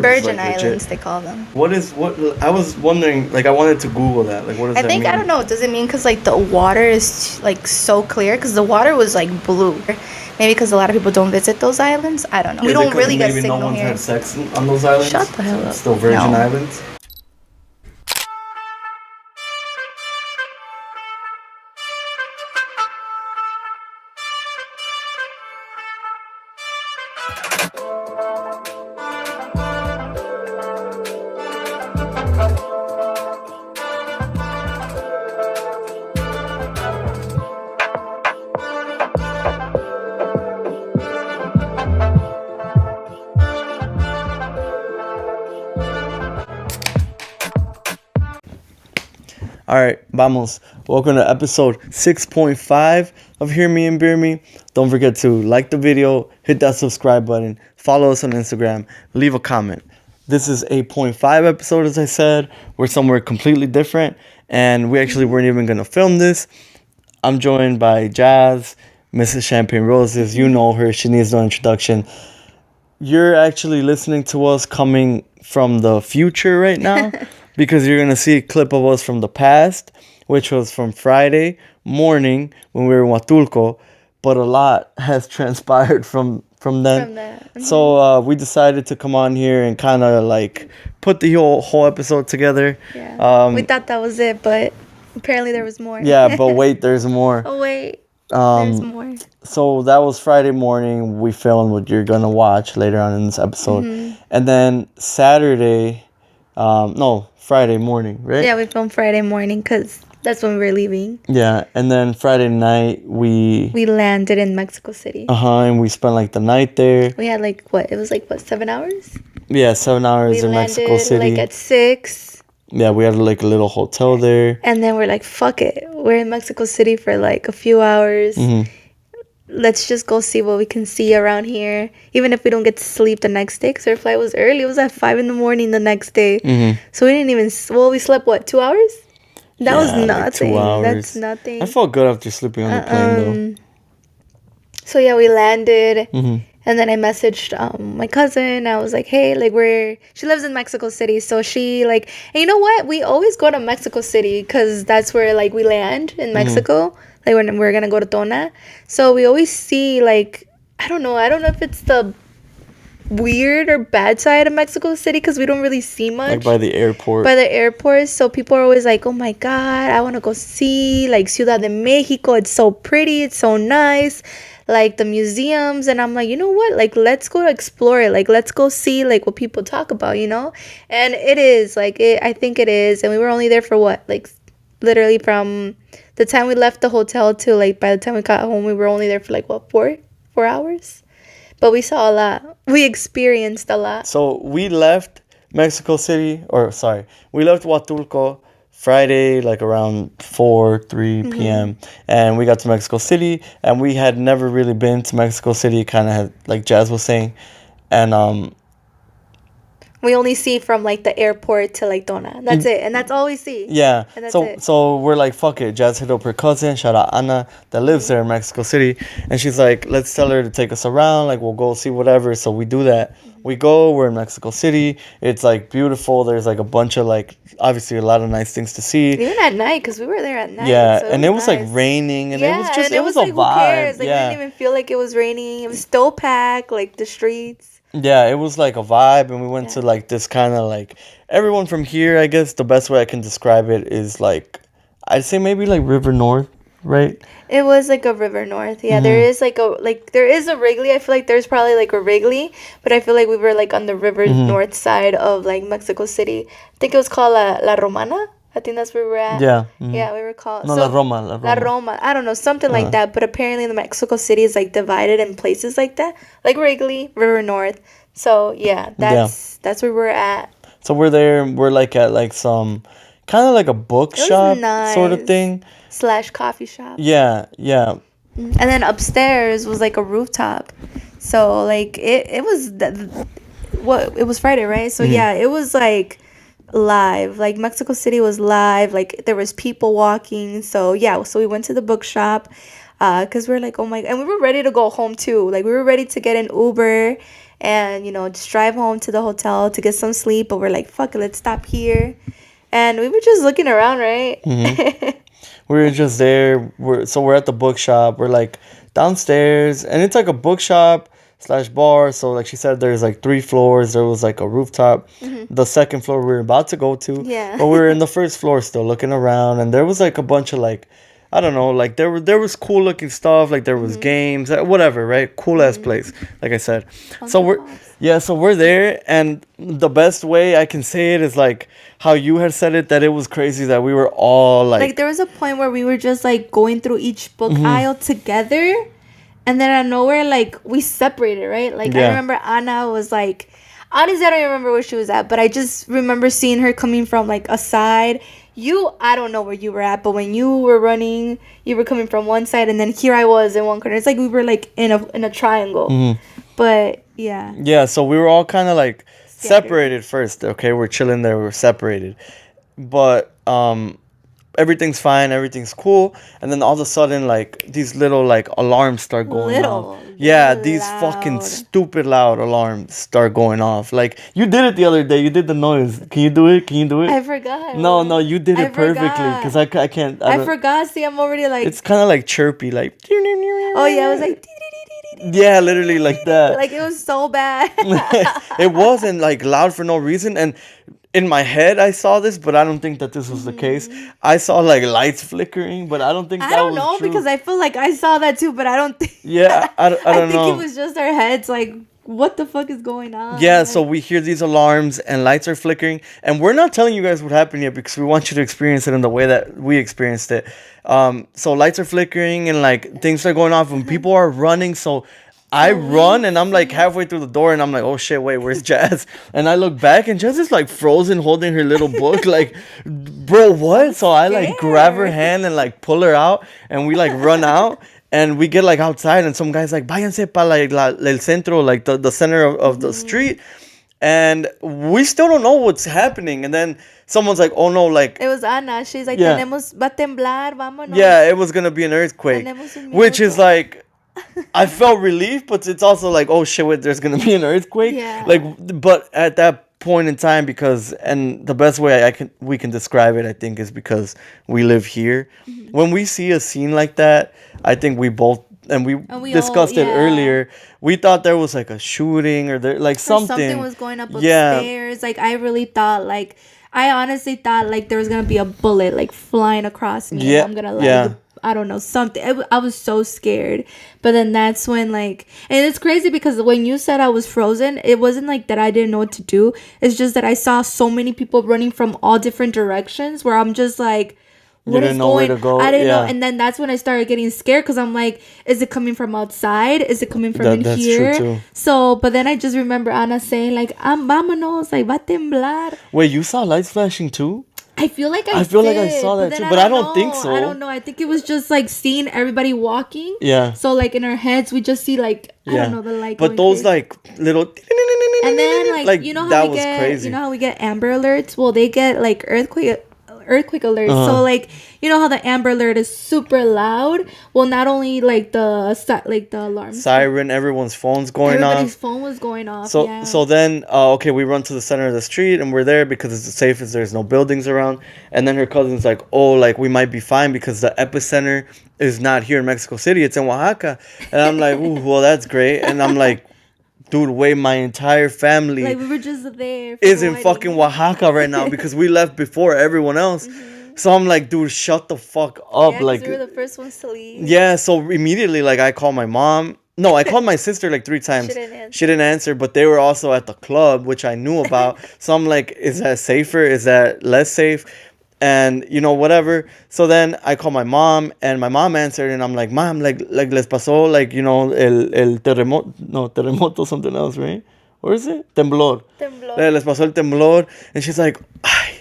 Virgin like, Islands, they call them. What? I was wondering, like, I wanted to Google that. Like, what does I that think, mean? I don't know, does it mean because, like, the water is, like, so clear? Because the water was, like, blue. Maybe because a lot of people don't visit those islands? I don't know. We don't really get signal maybe no one's here. had sex on those islands? Shut the hell So up. it's still Virgin No. Islands? All right, vamos. Welcome to episode 6.5 of Hear Me and Beer Me. Don't forget to like the video, hit that subscribe button, follow us on Instagram, leave a comment. This is a 0.5 episode, as I said. We're somewhere completely different, and we actually weren't even going to film this. I'm joined by Jazz, Mrs. Champagne Roses. You know her. She needs no introduction. You're actually listening to us coming from the future right now because you're going to see a clip of us from the past, which was from Friday morning when we were in Huatulco, but a lot has transpired from then. From that. Mm-hmm. So we decided to come on here and kind of like put the whole episode together. Yeah. We thought that was it, but apparently there was more. Yeah, but wait, there's more. Oh, wait. There's more. So that was Friday morning. We filmed what you're gonna watch later on in this episode, and then Saturday, Friday morning, right? Yeah, we filmed Friday morning because that's when we were leaving. Yeah, and then Friday night we landed in Mexico City. and we spent like the night there. We had 7 hours? Yeah, 7 hours in Mexico City. We landed at 6. Yeah, we had like a little hotel there. And then we're like, fuck it. We're in Mexico City for like a few hours. Mm-hmm. Let's just go see what we can see around here. Even if we don't get to sleep the next day, because our flight was early. It was at 5 a.m. the next day. Mm-hmm. So we didn't even, we slept, 2 hours? That was nothing. Like 2 hours. That's nothing. I felt good after sleeping on the plane though. So yeah, we landed. Mm-hmm. And then I messaged my cousin. I was like, hey, she lives in Mexico City. So she and you know what? We always go to Mexico City because that's where we land in Mexico. Like when we're going to go to Tona. So we always see I don't know if it's the weird or bad side of Mexico City because we don't really see much. Like by the airport. So people are always like, oh my God, I want to go see Ciudad de Mexico. It's so pretty. It's so nice. The museums, and I'm like, you know what, let's go explore it, let's go see what people talk about, and it is I think it is. And we were only there for what, literally from the time we left the hotel to by the time we got home, we were only there for 4 hours, but we saw a lot, we experienced a lot. So we left Mexico City, we left Huatulco Friday, around 3 p.m. And we got to Mexico City, and we had never really been to Mexico City, kind of had, like Jazz was saying. And we only see from the airport to Tona. That's it, and that's all we see. Yeah. And that's it. So we're like, fuck it. Jazz hit up her cousin, shout out Anna, that lives there in Mexico City, and she's like, let's tell her to take us around. We'll go see whatever. So we do that. We go. We're in Mexico City. It's beautiful. There's a bunch of obviously a lot of nice things to see. Even at night, because we were there at night. Yeah, so and it was nice. Raining, and it was just it was a who vibe. Cares? Yeah. We didn't even feel like it was raining. It was still packed, the streets. Yeah, it was a vibe, and we went to this kind of everyone from here. I guess the best way I can describe it is I'd say maybe River North, right? It was a River North. Yeah, there is there is a Wrigley. I feel like there's probably a Wrigley, but I feel like we were on the River North side of Mexico City. I think it was called La Romana. I think that's where we were at. Yeah. Yeah, we were called. No, La Roma. La Roma. I don't know, something like that. But apparently the Mexico City is divided in places like that. Like Wrigley, River North. So yeah, that's where we're at. So we're there. We're at some kind of a bookshop sort of thing. / coffee shop. Yeah. And then upstairs was a rooftop. So it was it was Friday, right? So yeah, it was live. Mexico City was live. There was people walking. So yeah, so we went to the bookshop because we're oh my, and we were ready to go home too. We were ready to get an Uber and just drive home to the hotel to get some sleep. But we're like, fuck it, let's stop here. And we were just looking around, right? We were just there. We're at the bookshop. We're like downstairs, and it's like a bookshop slash bar. So like she said, there's like 3 floors. There was like a rooftop. The second floor we were about to go to, Yeah. but we were in the first floor still looking around, and there was like a bunch of like, I don't know, like there was cool looking stuff. Like there was games, whatever, right? Cool ass place. Like I said, so we're Pops. yeah, so we're there, and the best way I can say it is like how you had said it, that it was crazy that we were all Like there was a point where we were just like going through each book aisle together, and then out of nowhere, like we separated, right? Like I Yeah. remember Anna was like, honestly, I don't even remember where she was at, but I just remember seeing her coming from like a side. I don't know where you were at, but when you were running, you were coming from one side, and then here I was in one corner. It's like we were like in a triangle, but yeah. Yeah, so we were all kind of like Scattered. separated first. Okay, we're chilling there, we're separated. But everything's fine, everything's cool, and then all of a sudden like these little like alarms start going Little, off. Yeah, they're these fucking loud. stupid loud alarms start going off. Like you did it the other day. You did the noise. Can you do it? Can you do it? I forgot. No, you did I it perfectly because I can't. I don't- forgot. See, I'm already like. It's kind of like chirpy, like. Oh yeah, I was like. Yeah, literally like that. Like it was so bad. It wasn't like loud for no reason, and in my head I saw this, but I don't think that this was the case. I saw like lights flickering, but I don't think I that don't was know true. because I feel like I saw that too, but I don't think. Yeah, I don't I think know. it was just our heads. Like, what the fuck is going on? Yeah, so we hear these alarms and lights are flickering, and we're not telling you guys what happened yet because we want you to experience it in the way that we experienced it. So lights are flickering and like things are going off and people are running. So I run and I'm like halfway through the door and I'm like, oh shit, wait, where's Jazz? And I look back and Jazz is like frozen holding her little book. Like, bro, what? So I like grab her scared. hand and like pull her out and we like run out. And we get like outside and some guy's like, váyanse pa el centro, like the center of the street. And we still don't know what's happening. And then someone's like, oh no, like, It was Ana. She's like, Yeah. va a temblar, vámonos. yeah, it was going to be an earthquake. Tenemos un Which is minuto. like, I felt relief, but it's also like, oh shit, wait, there's going to be an earthquake. Yeah. Like, but at that point in time, and the best way we can describe it, I think, is because we live here. When we see a scene like that, I think we both, and we we discussed all- it yeah. earlier, we thought there was like a shooting or there like Or something. something was going up Yeah. upstairs. Like I really thought, like I honestly thought, like there was gonna be a bullet like flying across me. Yeah, And I'm gonna like yeah. I don't know something. I was so scared. But then that's when like, and it's crazy because when you said I was frozen, it wasn't like that I didn't know what to do. It's just that I saw so many people running from all different directions where I'm just like. What didn't is know where going? to go, I didn't know, yeah. and then that's when I started getting scared because I'm like, is it coming from outside? Is it coming from in That's here? true, too. So, but then I just remember Ana saying like, vámonos, like va a temblar. Wait, you saw lights flashing too? I feel like I feel like I did, saw that then too, but I don't think know. so. I don't know. I think it was just like seeing everybody walking. Yeah. So like in our heads, we just see like I Yeah. don't know the light. But going those crazy. like little. And then like you know how that we was get crazy. you know how we get Amber Alerts? Well, they get like earthquake alerts. Uh-huh. So like you know how the Amber Alert is super loud. Well, not only like the alarm Siren, everyone's phone's going everybody's off. phone was going off. So yeah. so then okay, we run to the center of the street and we're there because it's the safest. There's no buildings around. And then her cousin's like, oh, like we might be fine because the epicenter is not here in Mexico City. It's in Oaxaca. And I'm like, ooh, well, that's great. And I'm like, dude, wait, my entire family like we were just there. is in floating. fucking Oaxaca right now because we left before everyone else. So I'm like, dude, shut the fuck up. Yeah, 'cause like, we were the first ones to leave. yeah, so immediately, like, I call my mom. No, I called my sister like 3 times. didn't answer. She didn't answer, but they were also at the club, which I knew about. So I'm like, is that safer? Is that less safe? And, you know, whatever. So then I call my mom, and my mom answered, and I'm like, Mom, like les pasó, like, you know, el terremoto. No, terremoto, something else, right? What is it? Temblor. Temblor. Les pasó el temblor. And she's like, ay,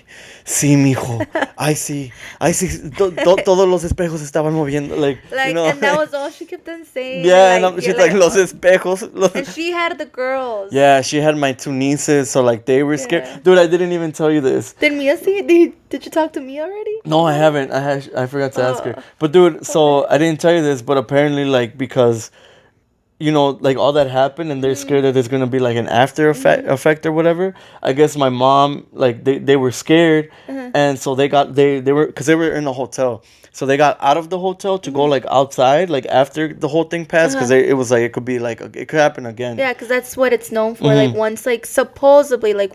sí, mijo. Ay, sí. Ay, sí. Todos los espejos estaban moviendo. Like, Like, you know. and that was all she kept on saying. Yeah, and like, she's like, los espejos. And she had the girls. Yeah, she had my 2 nieces, so like they were scared. Yeah. Dude, I didn't even tell you this. Did Mia see? Did you talk to me already? No, I haven't. I forgot to ask her. But dude, so I didn't tell you this, but apparently like because you know, like all that happened, and they're scared that there's gonna be like an after effect or whatever. I guess my mom, like they were scared, and so they were, because they were in the hotel, so they got out of the hotel to go like outside, like after the whole thing passed, because it was like it could be like it could happen again. Yeah, because that's what it's known for. Like once, like supposedly, like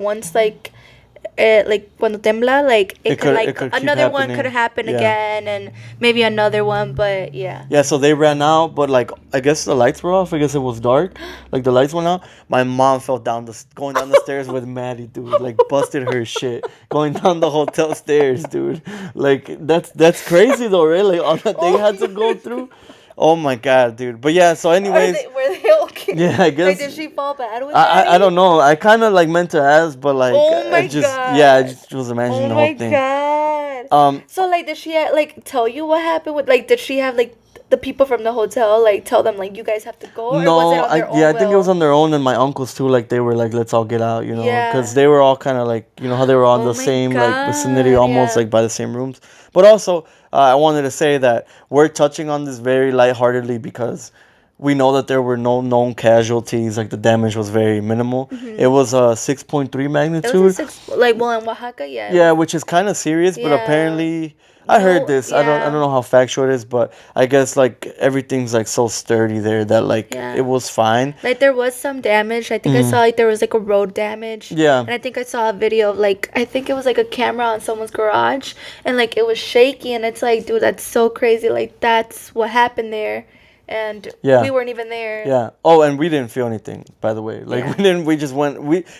cuando tembla, like it could like it could keep another one happening. could happen Yeah. again, and maybe another one. But yeah. Yeah, so they ran out, but like I guess the lights were off. I guess it was dark. Like the lights went out. My mom fell down going down the stairs with Maddie, dude. Like busted her shit going down the hotel stairs, dude. Like that's crazy though, right? Like all that they had to go through. Oh my god, dude. But yeah, so anyways, Were they okay? yeah, I guess. Like, did she fall bad with I don't know. I kind of like meant to ask, but like Oh my I just God. yeah, I just was imagining Oh the my whole thing. god. So like, did she like tell you what happened with like? Did she have like the people from the hotel like tell them like you guys have to go, or No, was it on their own I think it was will? on their own, and my uncles too. Like they were like, let's all get out, you know, Yeah. because they were all kind of like, you know, how they were on Oh the my same like vicinity, God, almost yeah. like by the same rooms. But also, I wanted to say that we're touching on this very lightheartedly because we know that there were no known casualties. Like the damage was very minimal. It was a 6.3 It was magnitude. a six, like, well, in Oaxaca, yeah. Yeah, which is kind of serious, but Yeah. apparently I heard No, this. yeah. I don't know how factual it is, but I guess like everything's like so sturdy there that like Yeah. it was fine. Like there was some damage. I think I saw like there was like a road damage. Yeah. And I think I saw a video of like I think it was like a camera on someone's garage and like it was shaky and it's like, dude, that's so crazy. Like that's what happened there. And Yeah. we weren't even there. Yeah. Oh, and we didn't feel anything, by the way. Like Yeah. we didn't. We just went.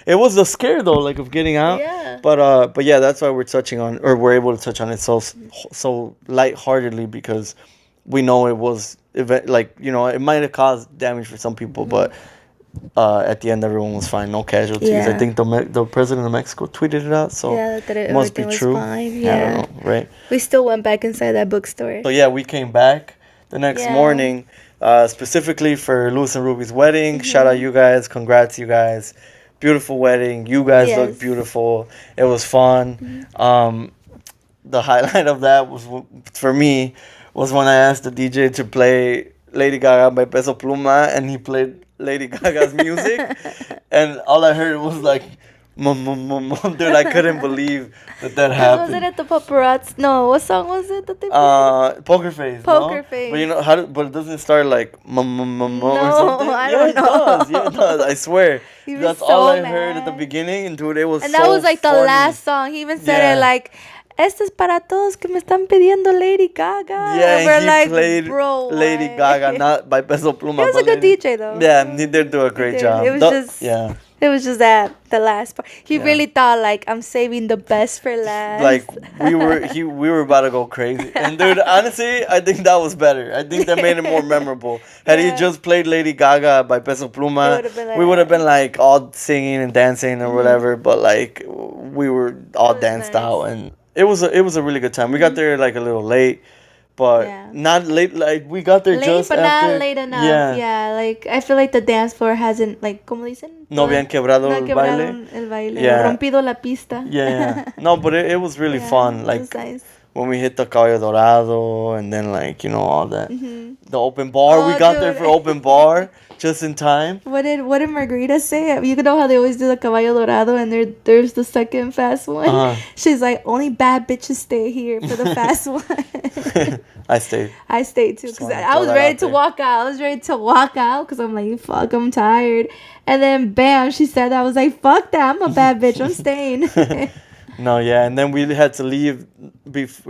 It was a scare though, like of getting out. Yeah. But yeah, that's why we're touching on, or we're able to touch on it so lightheartedly because we know it was like, you know, it might have caused damage for some people, but at the end everyone was fine, no casualties. I Yeah. think the president of Mexico tweeted it out, so Yeah, that it must be everything was true. fine. I Yeah. don't know, right? We still went back inside that bookstore. So yeah, we came back the next Yeah. morning, specifically for Louis and Ruby's wedding. Shout out you guys, congrats you guys, beautiful wedding. You guys Yes. look beautiful. It was fun. The highlight of that was for me was when I asked the DJ to play Lady Gaga by Peso Pluma, and he played Lady Gaga's music, and all I heard was like. Dude, I couldn't believe that Was happened. it at the paparazzi? No, what song was it that they played? Poker Face. Poker no? Face. But you know but it doesn't start like or No, something. I Yeah, don't it know. does. Yeah, it does. I swear. He was That's all so I heard at the mad. beginning, and dude, it was. And that so was like the funny. last song. He even said Yeah. it like, "Esto es para todos que me están pidiendo Lady Gaga." Yeah, and we're and he like, played bro, Lady why?" Gaga, not by Peso Pluma. He was a but good Lady- DJ though. Yeah, he did do a great did. job. It was just- yeah. It was just that the last part. He Yeah. really thought like I'm saving the best for last. Like we were about to go crazy, and dude, honestly, I think that was better. I think that made it more memorable. Had he Yeah. just played Lady Gaga by Peso Pluma, It would've been we would have like- been like all singing and dancing or whatever. But like we were all It was danced nice. out, and it was a really good time. We got there like a little late, but Yeah. not late. Like we got there late, just but after. not late enough. Yeah. Yeah, like I feel like the dance floor hasn't like, ¿cómo dicen? No habían quebrado No el quebrado baile. el baile. Yeah. Rompido la pista. Yeah. No, but it was really Yeah, fun. it Like was nice. when we hit the Caballo Dorado and then like, you know, all that. The open bar. Oh, we got there dude. for open bar just in time. What did Margarita say? You know how they always do the Caballo Dorado and there's the second fast one? Uh-huh. She's like, only bad bitches stay here for the fast one. I stayed. I stayed too because wanna I throw was that ready out to there. walk out. I was ready to walk out because I'm like, fuck, I'm tired. And then bam, she said that. I was like, fuck that, I'm a bad bitch. I'm staying. No, yeah, and then we had to leave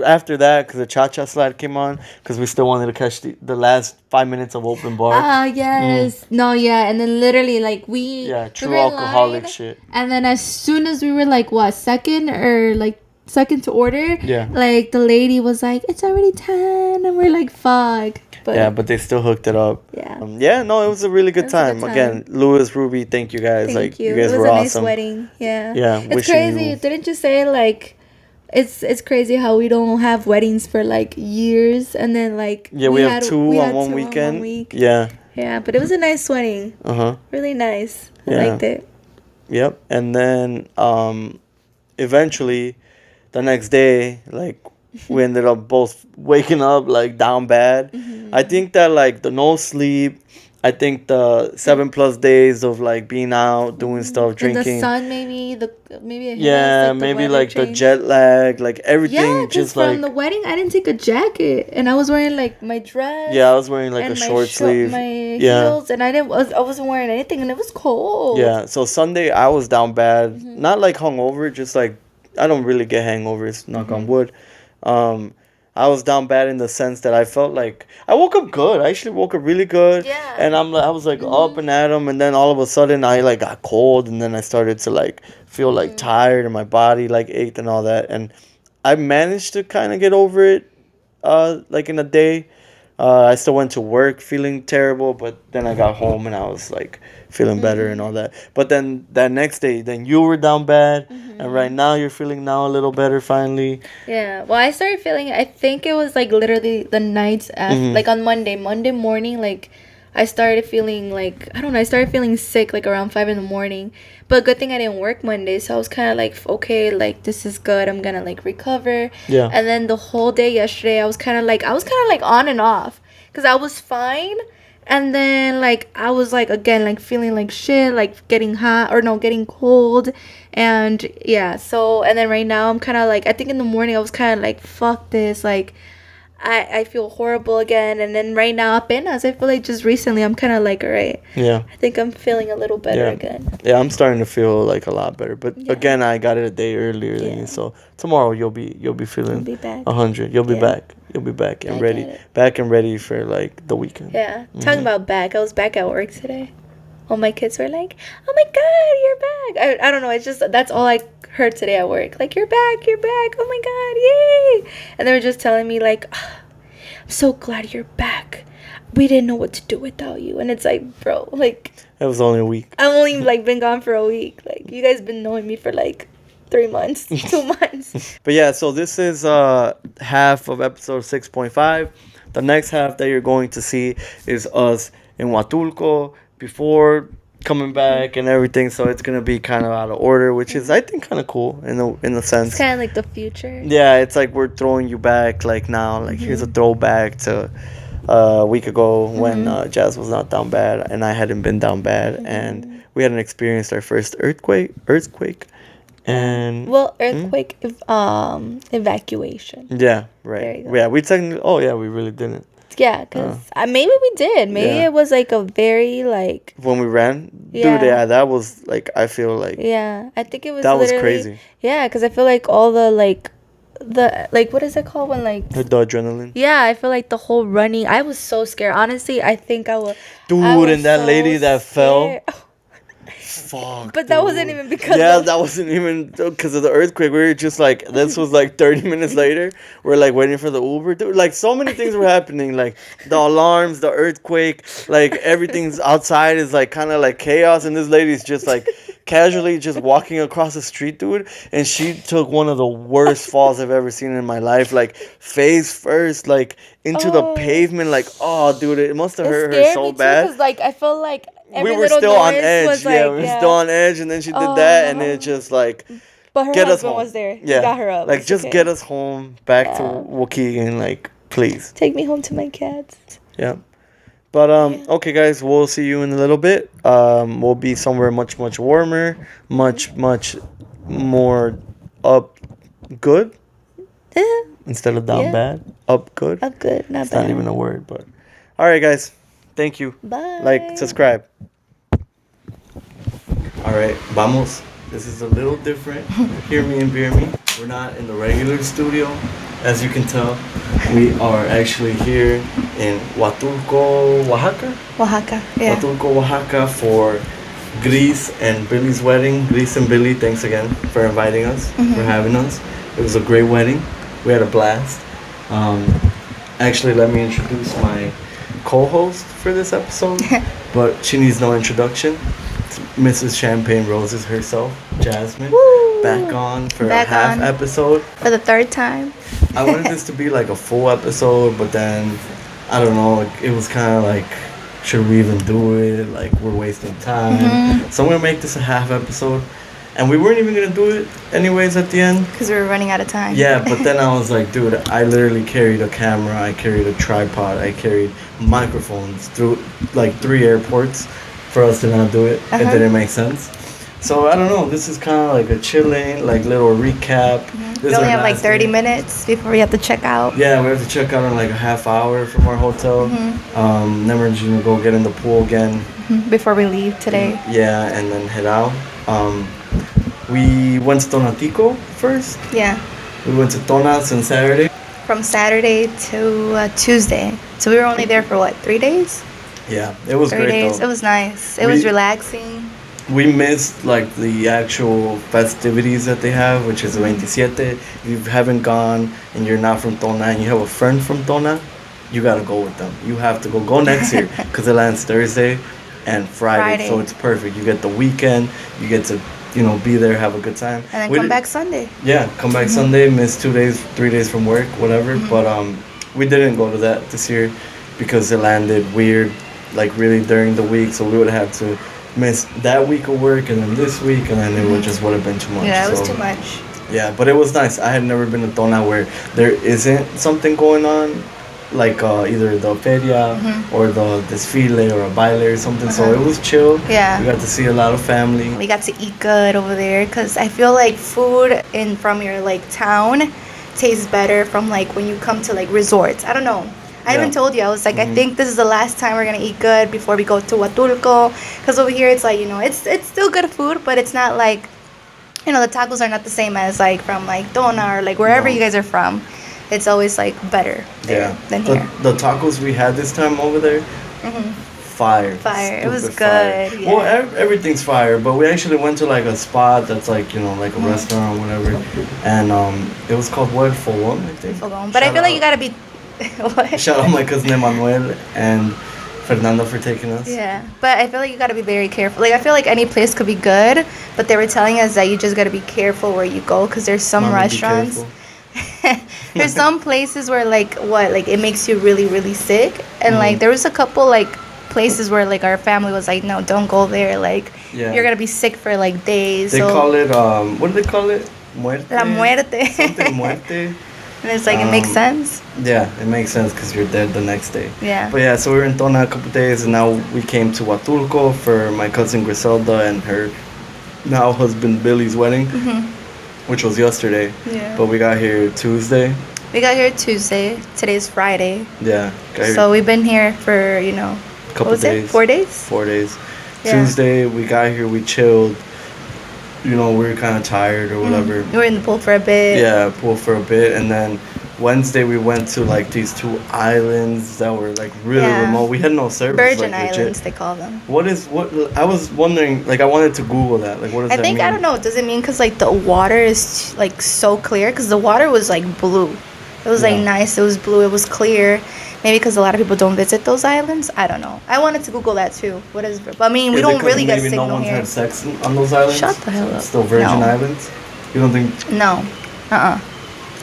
after that because the cha-cha slide came on because we still wanted to catch the last 5 minutes of open bar. Ah, yes. No, yeah. And then literally, like, Yeah, we true were in alcoholic line, shit. And then as soon as we were, like, what, second to order? Yeah. Like, the lady was like, it's already 10. And we're like, fuck. But, Yeah, but they still hooked it up. Yeah. Yeah, no, it was a really good It was a time. good Again, Louis, Ruby, thank you guys. Thank like you. guys It was were a nice awesome. wedding. Yeah. Yeah, It's wishing crazy. you- Didn't you say, like, it's crazy how we don't have weddings for, like, years. And then, like, Yeah, we have two we on had one two weekend. On 1 week. Yeah. Yeah, but it was a nice wedding. Uh-huh. Really nice. I Yeah. liked it. Yep. And then eventually the next day, like we ended up both waking up like down bad. I think that like the no sleep, I think the 7+ days of like being out, doing stuff, In the drinking. sun, maybe it hit us, Yeah, like the maybe weather like the changed. jet lag, like Yeah, everything cause just from the like. wedding I didn't take a jacket, and I was wearing like my Yeah, I dress was wearing like a and short sleeve. my Yeah. heels, and I wasn't wearing anything, and it was cold. Yeah, so Sunday I was down bad. Mhm. Not like hungover, just like I don't really get hangovers, knock on Mhm. wood. Um I was down bad in the sense that I felt like I woke up good. I actually woke up really good, Yeah. and I was like up Mhm. and at 'em, and then all of a sudden I like got cold, and then I started to like feel like Mhm. tired, and my body like ached and all that, and I managed to kind of get over it like in a day. I still went to work feeling terrible, but then I got home and I was like feeling better and Mhm. all that. But then that next day, then you were down bad, and right Mhm. now you're feeling now a little better finally. Yeah. Well, I started feeling. I think it was like literally the nights after, Hmm. like on Monday morning, like I started feeling like I don't know. I started feeling sick like around 5 in the morning. But good thing I didn't work Monday, so I was kind of like, okay, like this is good. I'm gonna like recover. Yeah. And then the whole day yesterday, I was kind of like on and off, cause I was fine. And then like I was like again like feeling like shit, like getting hot or no, getting cold. And yeah, so and then right now I'm kind of like I think in the morning I was kind of like fuck this, like I feel horrible again. And then right now apenas I feel like just recently I'm kind of like all right, Yeah. I think I'm feeling a little better Yeah. again. Yeah, I'm starting to feel like a lot better. But Yeah. again, I got it a day earlier than you, Yeah. so tomorrow you'll be I'll feeling be back. 100. You'll be Yeah. back. You'll be back and Back ready, at it. back and ready for like the weekend. Yeah. Talking Hmm. about back, I was back at work today. All my kids were like, "Oh my god, you're back!" I don't know. It's just that's all I heard today at work. Like, "You're back, you're back! Oh my god, yay!" And they were just telling me like, "Ah, "I'm so glad you're back. We didn't know what to do without you." And it's like, bro, like It was only a week. I've only like been gone for a week. Like you guys been knowing me for like 3 months, 2 months. But yeah, so this is half of episode 6.5. The next half that you're going to see is us in Huatulco before coming back and everything. So it's gonna be kind of out of order, which is I think kind of cool in a It's sense. kind of like the future. Yeah, it's like we're throwing you back like now. Like here's a throwback to a week ago when Jazz was not down bad and I hadn't been down bad, and we hadn't experienced our first earthquake. Yeah. And Well, mm, earthquake evacuation. yeah, right. There you go. Yeah, we technically. Oh yeah, we really didn't. Yeah, Uh, cause maybe we did. Maybe yeah, it was like a very like when we ran, dude. yeah, Yeah, that was like I feel like yeah. I think it was that was literally crazy. yeah, cause I feel like all the like what is it called when like The adrenaline, yeah, I feel like the whole running. I was so scared. Honestly, I think I dude, was and that so lady that fell. scared. Fuck, But that wasn't dude. even because Yeah, of that wasn't even because of the earthquake. We were just like, this was like 30 minutes later. We're like waiting for the Uber. Dude, like so many things were happening. Like the alarms, the earthquake, like everything's outside is like kind of like chaos. And this lady's just like casually just walking across the street, dude. And she took one of the worst falls I've ever seen in my life. Like face first, like into the oh. pavement. Like, oh, dude, it must have It hurt her scared so me too, bad. cause like I felt like We every were little still on noise edge. was Yeah, like we were still yeah. on edge, and then she did that, and it Oh, just like but her get us husband home. was there. He Yeah, got her up. like It's just get okay. us home back to Yeah, Waukegan, like please. take me home to my cats. Yeah. But Yeah. okay, guys, we'll see you in a little bit. We'll be somewhere much warmer, much more up good Yeah. instead of down Yeah. bad. Up good. I'm good. Not It's not bad. even a word, but all right, guys. Thank you. Like, Bye. subscribe. All right, vamos. This is a little different. Hear me and beer me. We're not in the regular studio. As you can tell, we are actually here in Huatulco, Oaxaca. Oaxaca. Yeah. Huatulco, Oaxaca for Gris and Billy's wedding. Gris and Billy, thanks again for inviting us, for having us. It was a great wedding. We had a blast. Um, Actually, let me introduce my co-host for this episode, but she needs no introduction. It's Mrs. Champagne Roses herself, Jasmine, Woo. back on for a Back half on. episode. For the third time. I wanted this to be like a full episode, but then I don't know. It was kind of like, should we even do it? Like we're wasting time. So I'm gonna make this a half episode. And we weren't even gonna do it anyways at the end. Because we were running out of time. Yeah, but then I was like, dude, I literally carried a camera, I carried a tripod, I carried microphones through like 3 airports for us to not do it. It didn't make sense. So I don't know. This is kind of like a chilling, like little recap. This We is only our have like last 30 day. minutes before we have to check out. Yeah, we have to check out in like a half hour from our hotel. Then we're just gonna go get in the pool again. Before we leave today. Yeah, and then head out. We went to Tonatico first. Yeah. We went to Tonas on Saturday. From Saturday to Tuesday. So we were only there for what, 3 days? Yeah, it was 3 great days. though. It was nice. It was We- relaxing. We missed like the actual festivities that they have, which is 27. If you haven't gone and you're not from Tona and you have a friend from Tona, you gotta go with them. You have to go next year because it lands Thursday and Friday, so Friday. it's perfect. You get the weekend, you get to be there, have a good time, And then We come did- back Sunday. Yeah, come back Sunday, miss 2 days, 3 days from work, whatever. But we didn't go to that this year because it landed weird, like really during the week, so we would have to miss that week of work and then this week, and then it would just would have been too much. Yeah, it was so, too much. Yeah, but it was nice. I had never been to Tona where there isn't something going on, like either the feria or the desfile or a baile or something. So it was chill. Yeah. We got to see a lot of family. We got to eat good over there because I feel like food in from your like town tastes better from like when you come to like resorts. I don't know. I even Yeah. told you, I was like, I think this is the last time we're gonna eat good before we go to Huatulco. Because over here it's like, it's still good food, but it's not like, the tacos are not the same as like from like Dona or like wherever No. you guys are from. It's always like better there than the, here. the tacos we had this time over there, fire. Fire. It was Stupid fire. good, Well, yeah. everything's fire, but we actually went to like a spot that's like like a restaurant or whatever, and it was called what, Fogón, I think. Fogón. But I feel like you gotta be. What? Shout out my cousin Emmanuel and Fernando for taking us. Yeah, but I feel like you gotta be very careful. Like I feel like any place could be good, but they were telling us that you just gotta be careful where you go because there's some Mommy, be restaurants. careful. There's some places where like it makes you really really sick, and like there was a couple like places where like our family was like, no, don't go there. Like Yeah. you're gonna be sick for like days. They so call it what do they call it? Muerte. la muerte. Something muerte. And it's like it makes sense. Yeah, it makes sense because you're dead the next day. Yeah. But yeah, so we were in Tona a couple days, and now we came to Huatulco for my cousin Griselda and her now husband Billy's wedding, which was yesterday. Yeah. But we got here Tuesday. We got here Tuesday. Today's Friday. Yeah. Got here So we've been here for couple what was days. it? 4 days. 4 days. Yeah. Tuesday we got here, we chilled. We were kind of tired or whatever. We were in the pool for a bit. Yeah, pool for a bit, and then Wednesday we went to like these 2 islands that were like really Yeah. remote. We had no service. Virgin like, legit. Islands, they call them. What I was wondering, like I wanted to Google that. Like what does I that think, mean? I don't know, does it mean because like the water is like so clear? Because the water was like blue. It was like Yeah. nice, it was blue, it was clear. Maybe because a lot of people don't visit those islands. I don't know. I wanted to Google that too. What is, but I mean, we Is it don't 'cause really get maybe signal no one's here. had sex on those islands? Shut the hell So up. it's still Virgin No. Islands? You don't think? No.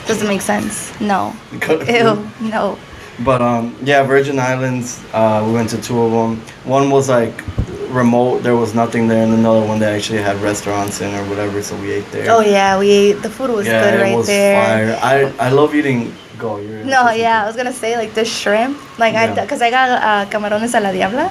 Doesn't make sense. No. Cut- Ew. No. But yeah, Virgin Islands. We went to 2 of them. One was like remote. There was nothing there, and another one they actually had restaurants in or whatever. So we ate there. Oh yeah, we ate. The food was yeah, good it right was there. fire. I love eating. Go. You're No, yeah, I was gonna say like the shrimp, like Yeah. because I got camarones a la diabla,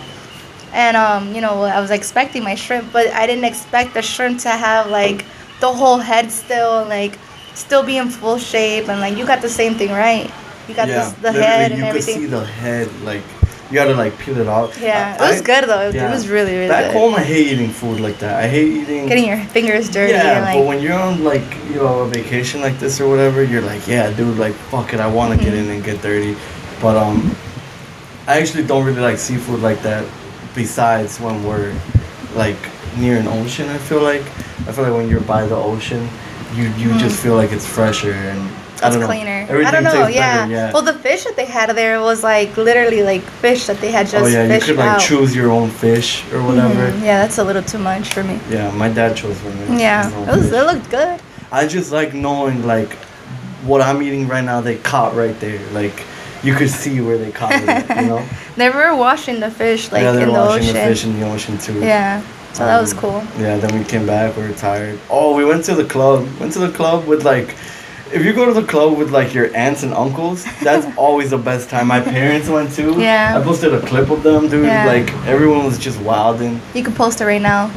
and I was expecting my shrimp, but I didn't expect the shrimp to have like the whole head still, like still be in full shape, and like you got the same thing, right? You got the literally, head and you everything. could see the head, like you gotta like peel it off. Yeah, it was good though. It was really really Back good. home, I hate eating food like that. I hate eating. Getting your fingers dirty Yeah, and like but when you're on like a vacation like this or whatever, you're like, yeah, dude, like fuck it, I want to get in and get dirty. But I actually don't really like seafood like that. Besides when we're like near an ocean, I feel like when you're by the ocean, you just feel like it's fresher and I it's don't know. cleaner. I Everything don't know. tastes Yeah. better, yeah. Well, the fish that they had there was like literally like fish that they had just Oh yeah, you fished could like out. choose your own fish or whatever. Yeah, that's a little too much for me. Yeah, my dad chose for me. Yeah, his own it fish. looked good. I just like knowing like what I'm eating right now. They caught right there. Like you could see where they caught it. You know. They were washing the fish like yeah, they're in the washing ocean. the fish in the ocean too. Yeah, So that was cool. Yeah, then we came back. We were tired. Oh, we went to the club. Went to the club with like, if you go to the club with like your aunts and uncles, that's always the best time. My parents went too. Yeah. I posted a clip of them, dude. Yeah. Like everyone was just wilding. You can post it right now.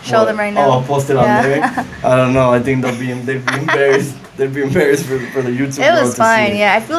Show them right now. Oh, I'll post it on Yeah. there. I don't know. I think they'd be embarrassed. They'd be embarrassed for the YouTube. It world was to fine. see. Yeah, I feel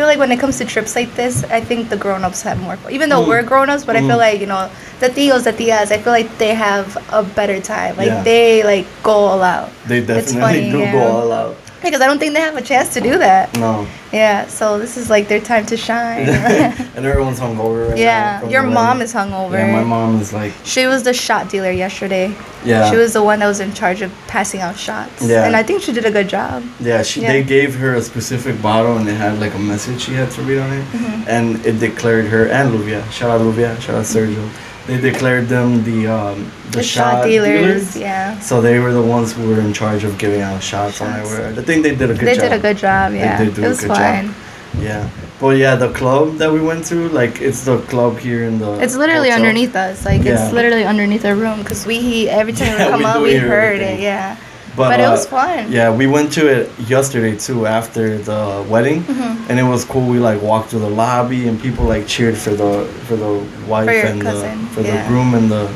like when it comes to trips like this, I think the grown-ups have more fun. Even though we're grown-ups, but I feel like, you know, the tios, the tias, I feel like they have a better time. Like they like go all out. They definitely do go all out. Because I don't think they have a chance to do that. No. Yeah, so this is like their time to shine. And everyone's hungover right now. Yeah, your mom is hungover. Yeah, my mom is like. She was the shot dealer yesterday. Yeah. She was the one that was in charge of passing out shots. Yeah. And I think she did a good job. Yeah, they gave her a specific bottle and it had like a message she had to read on it. And it declared her and Luvia. Shout out Luvia, shout out Sergio. They declared them the shot dealers. Yeah. So they were the ones who were in charge of giving out shots. I think they did a good job. They did a good job, yeah. They did do it was a good fun. job. Yeah. But yeah, the club that we went to, like, it's the club here in the. It's literally hotel. underneath us. Like, it's literally underneath our room. Because every time we come up, we heard it, yeah. But it was fun. Yeah, we went to it yesterday too after the wedding, and it was cool. We like walked through the lobby and people like cheered for the wife and the groom and the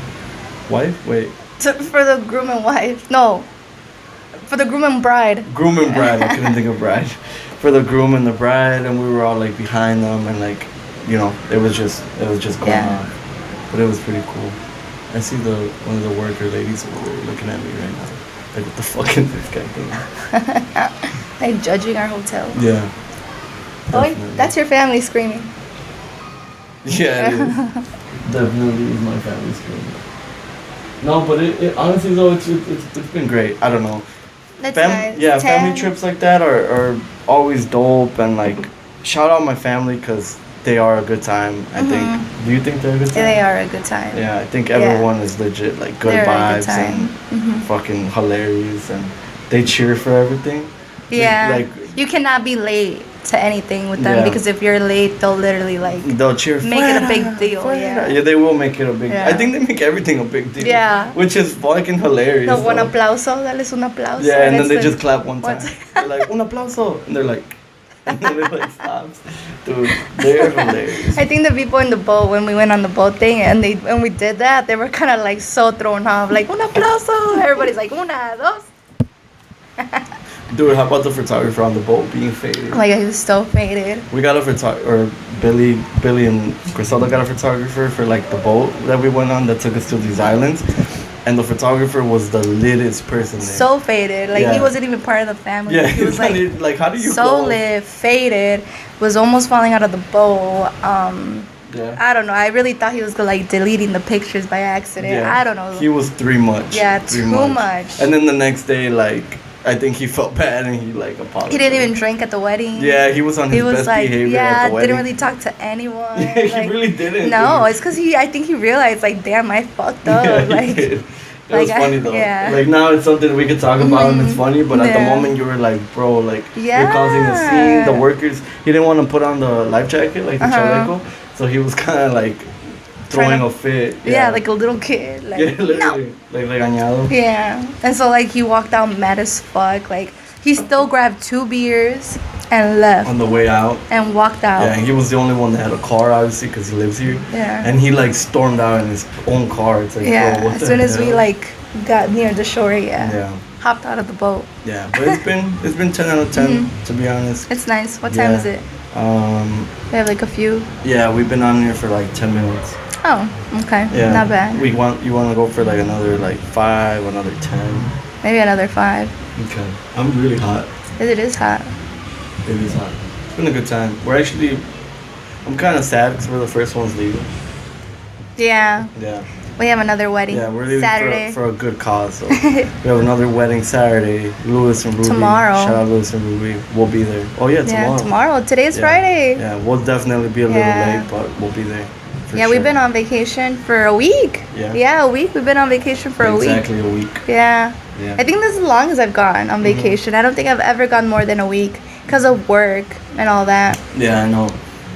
wife. Wait. For the groom and wife. No. For the groom and bride. Groom and bride. I couldn't think of bride. For the groom and the bride, and we were all like behind them, and like, you know, it was just going on. But it was pretty cool. I see one of the worker ladies over there looking at me right now. Like, what the fuck is this guy doing? Like, judging our hotel. Yeah. Oh, that's your family screaming. Yeah, it is. Definitely is my family screaming. No, but it honestly, though, it's been great. I don't know. That's nice. Yeah, family trips like that are always dope. And, like, shout out my family because they are a good time, I think. Do you think they're a good time? Yeah, they are a good time. Yeah, I think everyone is legit, like, good They're vibes and fucking hilarious, and they cheer for everything. Yeah, you cannot be late to anything with them because if you're late, they'll literally, like, they'll cheer, make it a big deal. Yeah, they will make it a big deal. I think they make everything a big deal. Yeah. Which is fucking hilarious. No, un aplauso, dales un aplauso. Yeah, and then they just clap one time. They're like, un aplauso. And they're like, and then it like stops. Dude, they're hilarious. I think the people in the boat, when we went on the boat thing and when we did that, they were kind of like so thrown off. Like, un aplauso. Everybody's like, una, dos. Dude, how about the photographer on the boat being faded? Oh my god, he was so faded. We got a photographer, or Billy and Griselda got a photographer for like the boat that we went on that took us to these islands. And the photographer was the littest person there. So faded. Like, he wasn't even part of the family. Yeah, he was like how do you so lit, faded, was almost falling out of the boat. I don't know. I really thought he was like deleting the pictures by accident. Yeah. I don't know. He was too much. Yeah, too much. And then the next day, like, I think he felt bad and he like apologized. He didn't even drink at the wedding. Yeah, he was on his best behavior at the wedding. Didn't really talk to anyone. Yeah, like, he really didn't. No, it's because I think he realized, like, damn, I fucked up. Yeah, like, he did. It was funny though. Yeah. Like, now it's something we could talk about and it's funny, but at the moment you were like, bro, like, you're causing a scene. The workers, he didn't want to put on the life jacket, like the chaleco, so he was kind of like throwing a fit. Yeah, like a little kid. Like, yeah, literally. No. Like regañado. Yeah. And so, like, he walked out mad as fuck. Like, he still grabbed 2 beers and left. On the way out. And walked out. Yeah, and he was the only one that had a car, obviously, because he lives here. Yeah. And he, like, stormed out in his own car. It's like, bro, what as the soon as hell? we, like, got near the shore, Yeah. hopped out of the boat. Yeah, but it's been 10 out of 10, to be honest. It's nice. What time is it? We have, like, a few. Yeah, we've been on here for, like, 10 minutes. Oh, okay. Yeah. Not bad. You want to go for, like, another, like, 5, another 10? Maybe another 5. Okay. I'm really hot. It is hot. It is hot. It's been a good time. I'm kind of sad because we're the first ones leaving. Yeah. Yeah. We have another wedding. Yeah, we're leaving Saturday. for a good cause. So. We have another wedding Saturday. Lewis and Ruby. Tomorrow. Shout out Lewis and Ruby. We'll be there. Oh yeah, tomorrow. Yeah, tomorrow. Today's Friday. Yeah, we'll definitely be a little late, but we'll be there. Yeah, we've been on vacation for a week. Yeah. Yeah, a week. We've been on vacation for a week. Exactly a week. Yeah. Yeah. I think that's as long as I've gone on vacation. I don't think I've ever gone more than a week because of work and all that. Yeah, I know.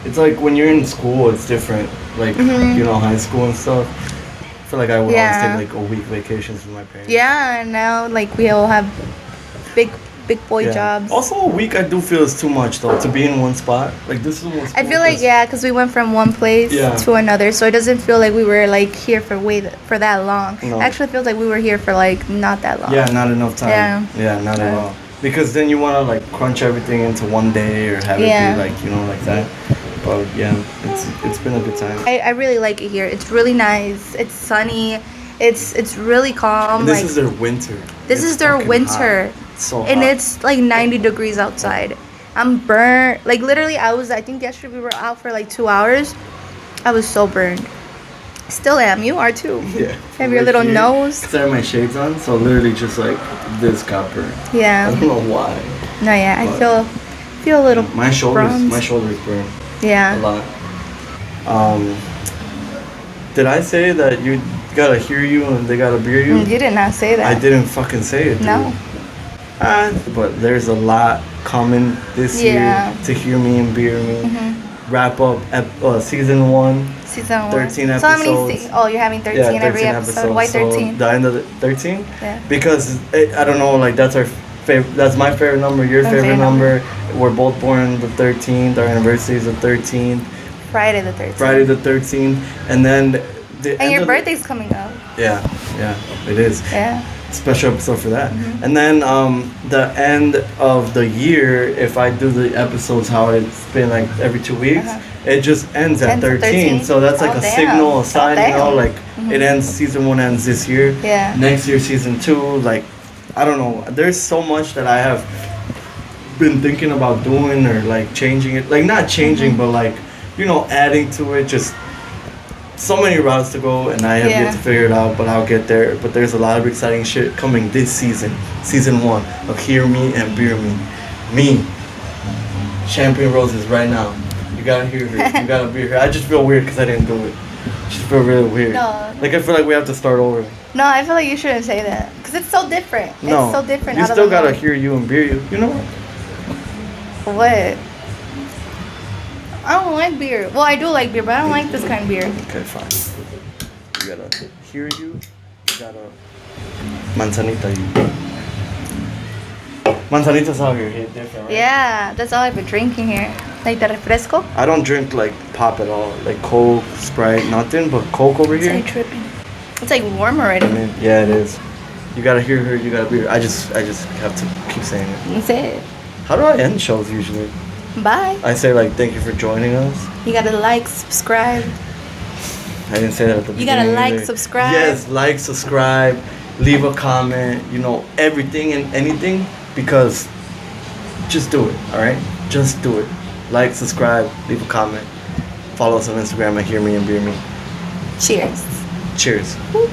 It's like when you're in school, it's different. Like, you know, high school and stuff. feel like I would Yeah. always take like a week vacations with my parents. Yeah, and now like we all have big boy Yeah. jobs. Also, a week I do feel is too much though to be in one spot. Like this is almost. I feel like because we went from one place Yeah. to another, so it doesn't feel like we were like here for that long. No. Actually, it feels like we were here for like not that long. Yeah, not enough time. Yeah. Not at all. Because then you want to like crunch everything into one day or have it Yeah. be like like that. But yeah, it's been a good time. I really like it here. It's really nice. It's sunny. It's really calm. And this like is their winter. this It's is their fucking winter. hot. It's so And hot. it's like 90 degrees outside. I'm burnt. Like literally, I think yesterday we were out for like 2 hours. I was so burned. Still am. You are too. Yeah. Have your little nose. Because I have my shades on, so literally just like this got burnt. I Yeah. don't know why. No, yeah. I But- feel a little. My shoulders bronze. burn a Yeah. lot. Did I say that you gotta hear you and they gotta beer you? You did not say that. I didn't fucking say it. Dude. No. But there's a lot coming this Yeah. year to hear me and beer me. Wrap up season 1. Season 1. 13 So how many? episodes. Oh, you're having 13 every episode. Why 13? So the end of the 13? Yeah. Because I don't know, like that's our favorite. That's my favorite number. Your favorite number. We're both born the 13th. Our anniversary is the 13th. Friday the 13th. Friday the 13th, and then the And your birthday's coming up. Yeah, it is. Yeah. Special episode for that. And then the end of the year, if I do the episodes how it's been like every 2 weeks, it just ends at Ends at 13. 13? So that's like Oh, a damn. signal, a sign, Oh, you know, damn. like it ends. Season 1 ends this year. Yeah. Next year, season 2. Like I don't know. There's so much that I have been thinking about doing or like changing it. Like not changing, but like adding to it. Just so many routes to go, and I have yet to figure it out, but I'll get there. But there's a lot of exciting shit coming this season 1 of Hear Me and Beer Me, Champagne Roses right now. You gotta hear her, you gotta be her. I just feel weird because I didn't do it. I just feel really weird. No. Like I feel like we have to start over. No, I feel like you shouldn't say that because it's so different. No, It's so different. you out of still the gotta norm. hear you and beer you. You know what? What? I don't like beer. Well, I do like beer, but I don't like this kind of beer. Okay, fine. You gotta hear you. You gotta manzanita you. Manzanita's out here hit different, right? Yeah, that's all I've been drinking here. Like the refresco. I don't drink like pop at all, like Coke, Sprite, nothing but Coke over It's here. like tripping. It's like warm already. I mean, yeah, it is. You gotta hear her. You gotta be her. I just have to keep saying it. That's it. How do I end shows usually? Bye. I say like thank you for joining us. You gotta like, subscribe. I didn't say that at the You beginning. gotta like, either. subscribe. Yes, like, subscribe, leave a comment. Everything and anything, because just do it. All right, just do it. Like, subscribe, leave a comment. Follow us on Instagram at Hear Me and Beer Me. Cheers. Cheers. Woo.